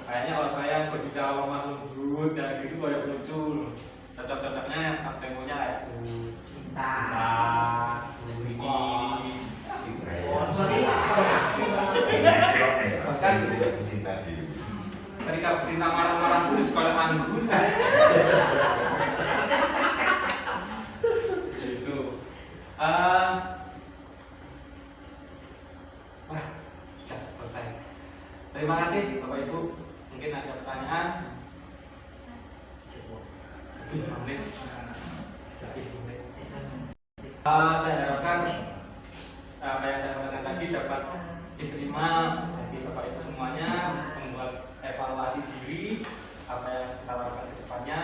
Kayaknya kalau saya berbicara lemah lembut dan gitu kayak lucu. Cocok-cocoknya temponya kayak cinta, bahkan ketika cinta marah-marah dulu sekolah anggun. Begitu. Wah, sudah selesai. Terima kasih Bapak Ibu. Mungkin ada pertanyaan. Saya harapkan apa yang saya katakan tadi dapat diterima dari Bapak Ibu semuanya, membuat evaluasi diri apa yang kita lakukan ke depannya.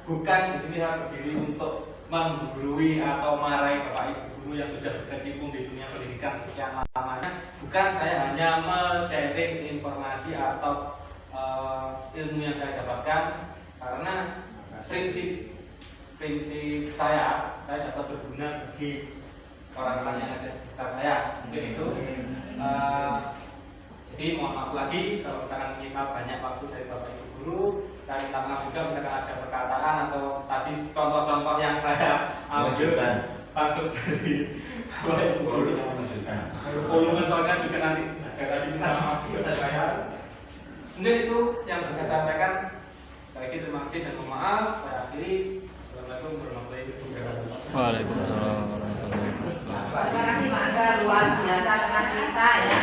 Bukan di sini saya berdiri untuk menggurui atau marahi Bapak Ibu guru yang sudah berkecimpung di dunia pendidikan sekian lamanya. Bukan, saya hanya men-sharing informasi atau ilmu yang saya dapatkan, karena prinsip saya dapat berguna bagi orang-orang yang ada di sekitar saya. Mungkin itu. Jadi mohon maaf lagi kalau misalkan kita banyak waktu dari Bapak Ibu guru. Saya minta maaf juga misalkan ada perkataan atau tadi contoh-contoh yang saya ambil langsung dari Bapak Ibu guru. Volume soalnya juga nanti tadi minta maaf juga dari saya. Mungkin itu yang bisa saya sampaikan. Baik, terima kasih dan mohon maaf. Saya akhiri. Assalamualaikum warahmatullahi wabarakatuh. Waalaikumsalam warahmatullahi wabarakatuh. Terima kasih Pak Angga, luar biasa dengan kita ya.